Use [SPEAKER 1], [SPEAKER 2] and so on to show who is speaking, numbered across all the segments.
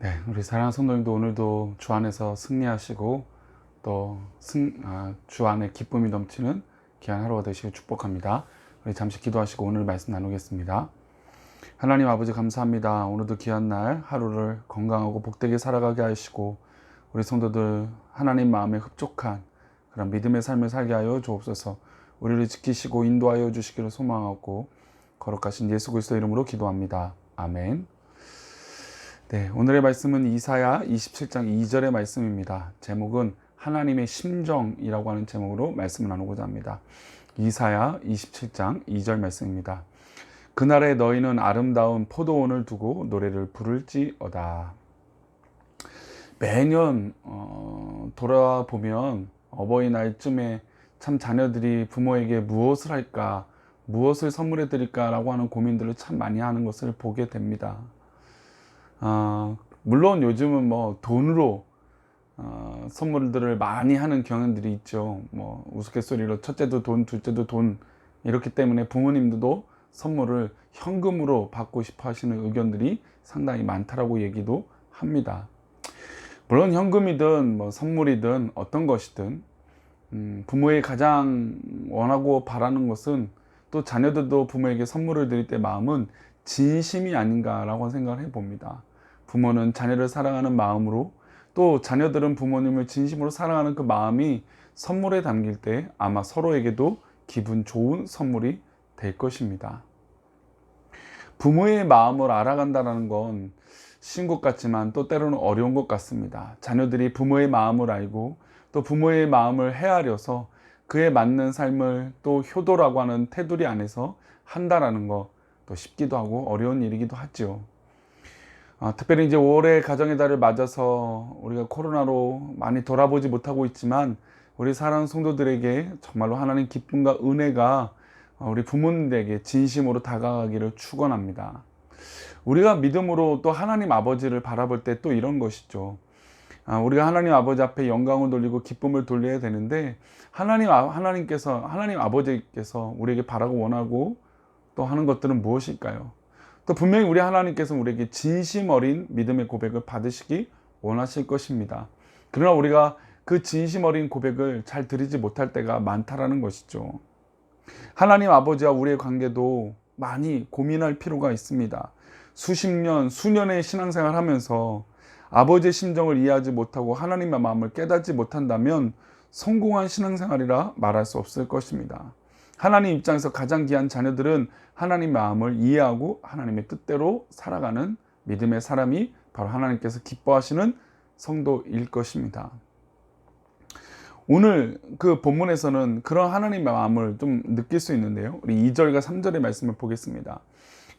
[SPEAKER 1] 네, 우리 사랑하는 성도님도 오늘도 주 안에서 승리하시고 또 주 안에 기쁨이 넘치는 귀한 하루가 되시길 축복합니다. 우리 잠시 기도하시고 오늘 말씀 나누겠습니다. 하나님 아버지 감사합니다. 오늘도 귀한 날 하루를 건강하고 복되게 살아가게 하시고 우리 성도들 하나님 마음에 흡족한 그런 믿음의 삶을 살게 하여 주옵소서. 우리를 지키시고 인도하여 주시기를 소망하고 거룩하신 예수 그리스도 이름으로 기도합니다. 아멘. 네, 오늘의 말씀은 이사야 27장 2절의 말씀입니다. 제목은 하나님의 심정이라고 하는 제목으로 말씀을 나누고자 합니다. 이사야 27장 2절 말씀입니다. 그날에 너희는 아름다운 포도원을 두고 노래를 부를지어다. 매년 돌아보면 어버이날쯤에 참 자녀들이 부모에게 무엇을 할까, 무엇을 선물해 드릴까 라고 하는 고민들을 참 많이 하는 것을 보게 됩니다. 물론 요즘은 돈으로 선물들을 많이 하는 경향들이 있죠. 우스갯소리로 첫째도 돈, 둘째도 돈, 이렇기 때문에 부모님들도 선물을 현금으로 받고 싶어 하시는 의견들이 상당히 많다라고 얘기도 합니다. 물론 현금이든 선물이든 어떤 것이든 부모의 가장 원하고 바라는 것은, 또 자녀들도 부모에게 선물을 드릴 때 마음은 진심이 아닌가라고 생각을 해봅니다. 부모는 자녀를 사랑하는 마음으로, 또 자녀들은 부모님을 진심으로 사랑하는 그 마음이 선물에 담길 때 아마 서로에게도 기분 좋은 선물이 될 것입니다. 부모의 마음을 알아간다는 건 쉬운 것 같지만 또 때로는 어려운 것 같습니다. 자녀들이 부모의 마음을 알고 또 부모의 마음을 헤아려서 그에 맞는 삶을 또 효도라고 하는 테두리 안에서 한다라는 거, 또 쉽기도 하고 어려운 일이기도 하죠. 특별히 이제 올해 가정의 달을 맞아서 우리가 코로나로 많이 돌아보지 못하고 있지만, 우리 사랑하는 성도들에게 정말로 하나님 기쁨과 은혜가 우리 부모님들에게 진심으로 다가가기를 축원합니다. 우리가 믿음으로 또 하나님 아버지를 바라볼 때 또 이런 것이죠. 우리가 하나님 아버지 앞에 영광을 돌리고 기쁨을 돌려야 되는데, 하나님 아버지께서 우리에게 바라고 원하고 또 하는 것들은 무엇일까요? 또 분명히 우리 하나님께서 우리에게 진심 어린 믿음의 고백을 받으시기 원하실 것입니다. 그러나 우리가 그 진심 어린 고백을 잘 드리지 못할 때가 많다라는 것이죠. 하나님 아버지와 우리의 관계도 많이 고민할 필요가 있습니다. 수십 년, 수년의 신앙생활 하면서 아버지의 심정을 이해하지 못하고 하나님의 마음을 깨닫지 못한다면 성공한 신앙생활이라 말할 수 없을 것입니다. 하나님 입장에서 가장 귀한 자녀들은 하나님의 마음을 이해하고 하나님의 뜻대로 살아가는 믿음의 사람이 바로 하나님께서 기뻐하시는 성도일 것입니다. 오늘 그 본문에서는 그런 하나님의 마음을 좀 느낄 수 있는데요. 우리 2절과 3절의 말씀을 보겠습니다.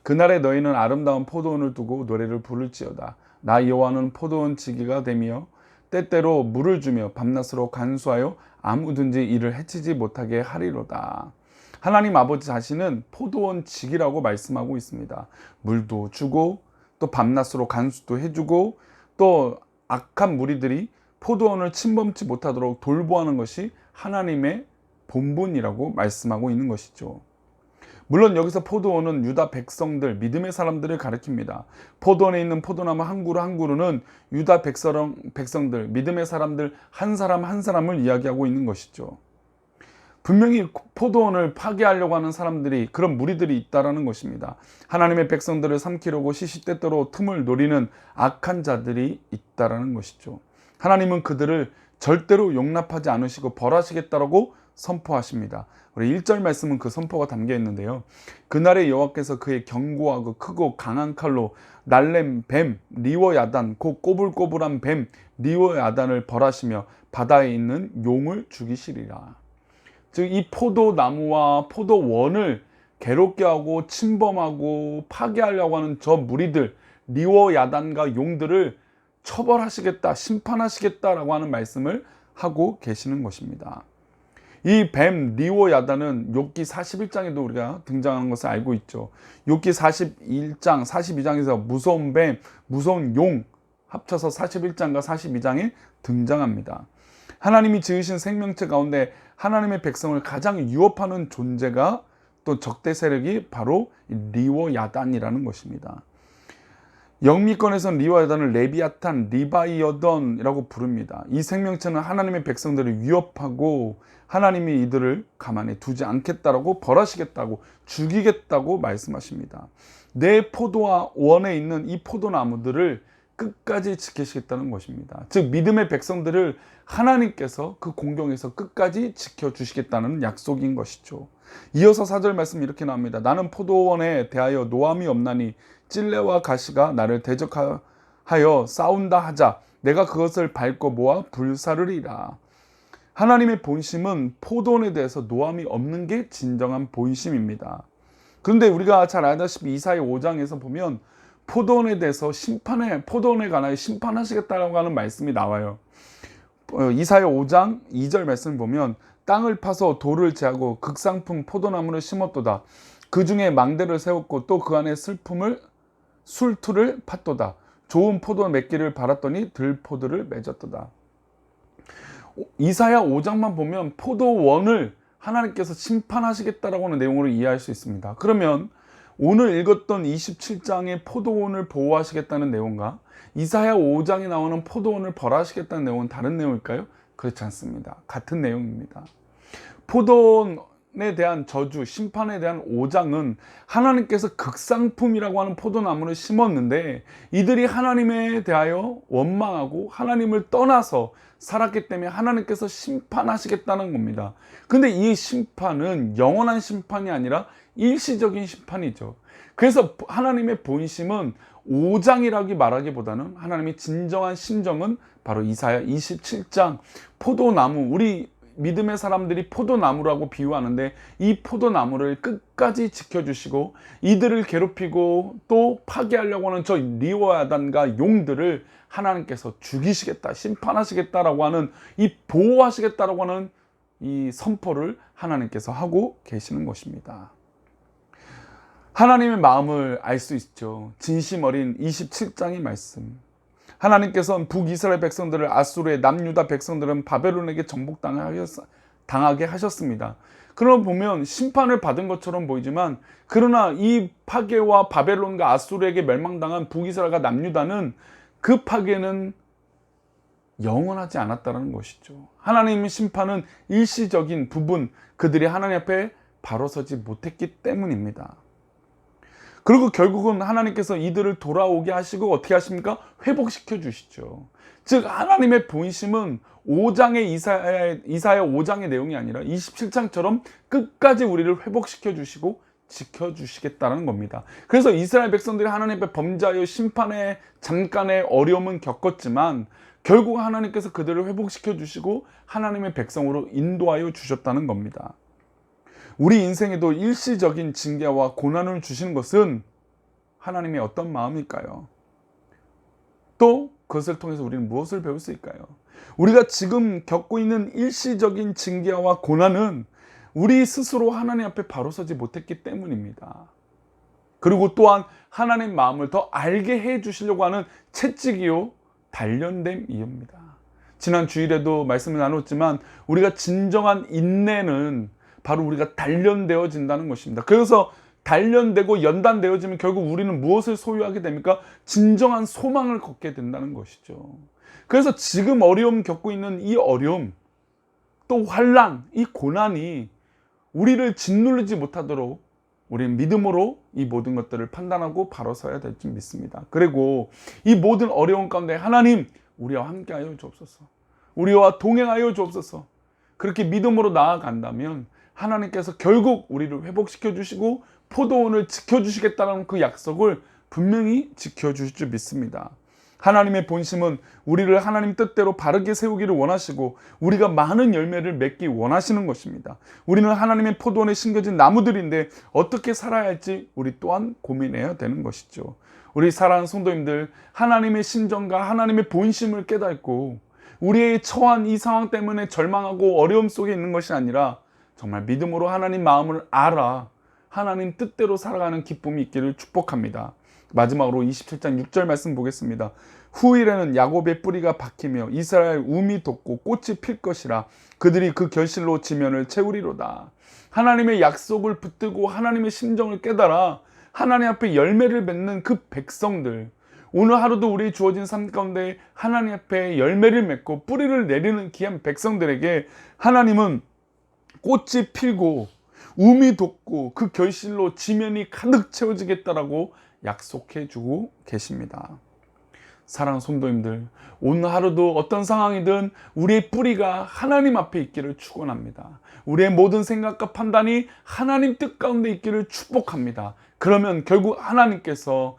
[SPEAKER 1] 그날에 너희는 아름다운 포도원을 두고 노래를 부를지어다. 나 여호와는 포도원 지기가 되며 때때로 물을 주며 밤낮으로 간수하여 아무든지 이를 해치지 못하게 하리로다. 하나님 아버지 자신은 포도원 지기라고 말씀하고 있습니다. 물도 주고 또 밤낮으로 간수도 해주고, 또 악한 무리들이 포도원을 침범치 못하도록 돌보하는 것이 하나님의 본분이라고 말씀하고 있는 것이죠. 물론 여기서 포도원은 유다 백성들, 믿음의 사람들을 가리킵니다. 포도원에 있는 포도나무 한 그루 한 그루는 유다 백성들, 믿음의 사람들 한 사람 한 사람을 이야기하고 있는 것이죠. 분명히 포도원을 파괴하려고 하는 사람들이, 그런 무리들이 있다라는 것입니다. 하나님의 백성들을 삼키려고 시시때때로 틈을 노리는 악한 자들이 있다라는 것이죠. 하나님은 그들을 절대로 용납하지 않으시고 벌하시겠다라고 선포하십니다. 우리 1절 말씀은 그 선포가 담겨 있는데요. 그날에 여호와께서 그의 견고하고 크고 강한 칼로 날렘 뱀 리워야단, 그 꼬불꼬불한 뱀 리워야단을 벌하시며 바다에 있는 용을 죽이시리라. 즉 이 포도나무와 포도원을 괴롭게 하고 침범하고 파괴하려고 하는 저 무리들, 리워야단과 용들을 처벌하시겠다, 심판하시겠다라고 하는 말씀을 하고 계시는 것입니다. 이 뱀 리워야단은 욥기 41장에도 우리가 등장하는 것을 알고 있죠. 욥기 41장, 42장에서 무서운 뱀, 무서운 용 합쳐서 41장과 42장에 등장합니다. 하나님이 지으신 생명체 가운데 하나님의 백성을 가장 유업하는 존재가, 또 적대 세력이 바로 리워야단이라는 것입니다. 영미권에서는 리와야단을 레비아탄, 리바이어던이라고 부릅니다. 이 생명체는 하나님의 백성들을 위협하고 하나님이 이들을 가만히 두지 않겠다라고 벌하시겠다고 죽이겠다고 말씀하십니다. 내 포도와 원에 있는 이 포도나무들을 끝까지 지키시겠다는 것입니다. 즉 믿음의 백성들을 하나님께서 그 공경에서 끝까지 지켜주시겠다는 약속인 것이죠. 이어서 4절 말씀 이렇게 나옵니다. 나는 포도원에 대하여 노함이 없나니 찔레와 가시가 나를 대적하여 싸운다 하자 내가 그것을 밟고 모아 불사르리라. 하나님의 본심은 포도원에 대해서 노함이 없는 게 진정한 본심입니다. 그런데 우리가 잘 알다시피 이사야 5장에서 보면 포도원에 대해서 포도원에 관하여 심판하시겠다라고 하는 말씀이 나와요. 이사야 5장 2절 말씀을 보면 땅을 파서 돌을 제하고 극상품 포도나무를 심었도다. 그 중에 망대를 세웠고 또 그 안에 술투를 팠도다. 좋은 포도 맺기를 바랐더니 들포도를 맺었도다. 이사야 5장만 보면 포도원을 하나님께서 심판하시겠다라고 하는 내용으로 이해할 수 있습니다. 그러면 오늘 읽었던 27장의 포도원을 보호하시겠다는 내용과 이사야 5장에 나오는 포도원을 벌하시겠다는 내용은 다른 내용일까요? 그렇지 않습니다. 같은 내용입니다. 포도원에 대한 저주, 심판에 대한 5장은 하나님께서 극상품이라고 하는 포도나무를 심었는데 이들이 하나님에 대하여 원망하고 하나님을 떠나서 살았기 때문에 하나님께서 심판하시겠다는 겁니다. 근데 이 심판은 영원한 심판이 아니라 일시적인 심판이죠. 그래서 하나님의 본심은 5장이라고 말하기보다는 하나님의 진정한 심정은 바로 이사야 27장 포도나무, 우리 믿음의 사람들이 포도나무라고 비유하는데 이 포도나무를 끝까지 지켜주시고 이들을 괴롭히고 또 파괴하려고 하는 저 리와야단과 용들을 하나님께서 죽이시겠다, 심판하시겠다라고 하는 이 보호하시겠다라고 하는 이 선포를 하나님께서 하고 계시는 것입니다. 하나님의 마음을 알 수 있죠. 진심 어린 27장의 말씀. 하나님께서는 북이스라엘 백성들을 아수르의 남유다 백성들은 바벨론에게 정복당하게 하셨습니다. 그럼 보면 심판을 받은 것처럼 보이지만 그러나 이 파괴와 바벨론과 아수르에게 멸망당한 북이스라엘과 남유다는 그 파괴는 영원하지 않았다는 것이죠. 하나님의 심판은 일시적인 부분, 그들이 하나님 앞에 바로 서지 못했기 때문입니다. 그리고 결국은 하나님께서 이들을 돌아오게 하시고 어떻게 하십니까? 회복시켜 주시죠. 즉 하나님의 본심은 5장의 이사야 5장의 내용이 아니라 27장처럼 끝까지 우리를 회복시켜 주시고 지켜주시겠다는 겁니다. 그래서 이스라엘 백성들이 하나님 앞에 범죄하여 심판의 잠깐의 어려움은 겪었지만 결국 하나님께서 그들을 회복시켜 주시고 하나님의 백성으로 인도하여 주셨다는 겁니다. 우리 인생에도 일시적인 징계와 고난을 주시는 것은 하나님의 어떤 마음일까요? 또 그것을 통해서 우리는 무엇을 배울 수 있을까요? 우리가 지금 겪고 있는 일시적인 징계와 고난은 우리 스스로 하나님 앞에 바로 서지 못했기 때문입니다. 그리고 또한 하나님 마음을 더 알게 해 주시려고 하는 채찍이요 단련됨이옵니다. 지난 주일에도 말씀을 나눴지만 우리가 진정한 인내는 바로 우리가 단련되어진다는 것입니다. 그래서 단련되고 연단되어지면 결국 우리는 무엇을 소유하게 됩니까? 진정한 소망을 갖게 된다는 것이죠. 그래서 지금 어려움 겪고 있는 이 어려움, 또 환난, 이 고난이 우리를 짓누르지 못하도록 우리는 믿음으로 이 모든 것들을 판단하고 바로 서야 될 줄 믿습니다. 그리고 이 모든 어려움 가운데 하나님 우리와 함께하여 주옵소서, 우리와 동행하여 주옵소서, 그렇게 믿음으로 나아간다면 하나님께서 결국 우리를 회복시켜 주시고 포도원을 지켜주시겠다는 그 약속을 분명히 지켜주실 줄 믿습니다. 하나님의 본심은 우리를 하나님 뜻대로 바르게 세우기를 원하시고 우리가 많은 열매를 맺기 원하시는 것입니다. 우리는 하나님의 포도원에 심겨진 나무들인데 어떻게 살아야 할지 우리 또한 고민해야 되는 것이죠. 우리 사랑하는 성도님들, 하나님의 심정과 하나님의 본심을 깨닫고 우리의 처한 이 상황 때문에 절망하고 어려움 속에 있는 것이 아니라 정말 믿음으로 하나님 마음을 알아 하나님 뜻대로 살아가는 기쁨이 있기를 축복합니다. 마지막으로 27장 6절 말씀 보겠습니다. 후일에는 야곱의 뿌리가 박히며 이스라엘 움이 돋고 꽃이 필 것이라. 그들이 그 결실로 지면을 채우리로다. 하나님의 약속을 붙들고 하나님의 심정을 깨달아 하나님 앞에 열매를 맺는 그 백성들, 오늘 하루도 우리 주어진 삶 가운데 하나님 앞에 열매를 맺고 뿌리를 내리는 귀한 백성들에게 하나님은 꽃이 필고 움이 돋고 그 결실로 지면이 가득 채워지겠다라고 약속해 주고 계십니다. 사랑하는 성도님들, 오늘 하루도 어떤 상황이든 우리의 뿌리가 하나님 앞에 있기를 축원합니다. 우리의 모든 생각과 판단이 하나님 뜻 가운데 있기를 축복합니다. 그러면 결국 하나님께서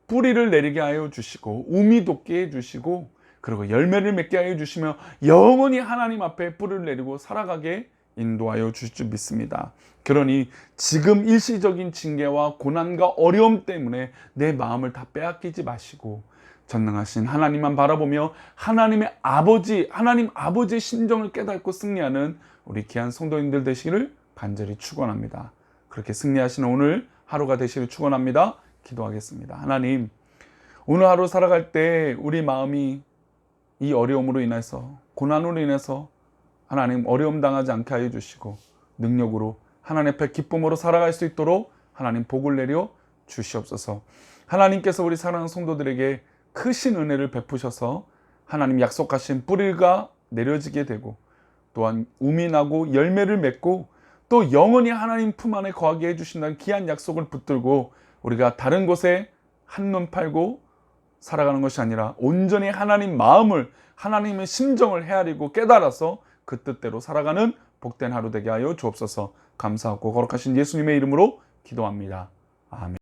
[SPEAKER 1] 뿌리를 내리게 하여 주시고 움이 돋게 해 주시고 그리고 열매를 맺게 하여 주시며 영원히 하나님 앞에 뿌리를 내리고 살아가게 인도하여 주실 줄 믿습니다. 그러니 지금 일시적인 징계와 고난과 어려움 때문에 내 마음을 다 빼앗기지 마시고 전능하신 하나님만 바라보며 하나님의 아버지, 하나님 아버지의 심정을 깨닫고 승리하는 우리 귀한 성도님들 되시기를 간절히 축원합니다. 그렇게 승리하시는 오늘 하루가 되시기를 축원합니다. 기도하겠습니다. 하나님, 오늘 하루 살아갈 때 우리 마음이 이 어려움으로 인해서, 고난으로 인해서 하나님 어려움 당하지 않게 하여 주시고 능력으로 하나님 앞에 기쁨으로 살아갈 수 있도록 하나님 복을 내려 주시옵소서. 하나님께서 우리 사랑하는 성도들에게 크신 은혜를 베푸셔서 하나님 약속하신 뿌리가 내려지게 되고 또한 움이 나고 열매를 맺고 또 영원히 하나님 품 안에 거하게 해주신다는 귀한 약속을 붙들고 우리가 다른 곳에 한눈 팔고 살아가는 것이 아니라 온전히 하나님 마음을, 하나님의 심정을 헤아리고 깨달아서 그 뜻대로 살아가는 복된 하루 되게 하여 주옵소서. 감사하고 거룩하신 예수님의 이름으로 기도합니다. 아멘.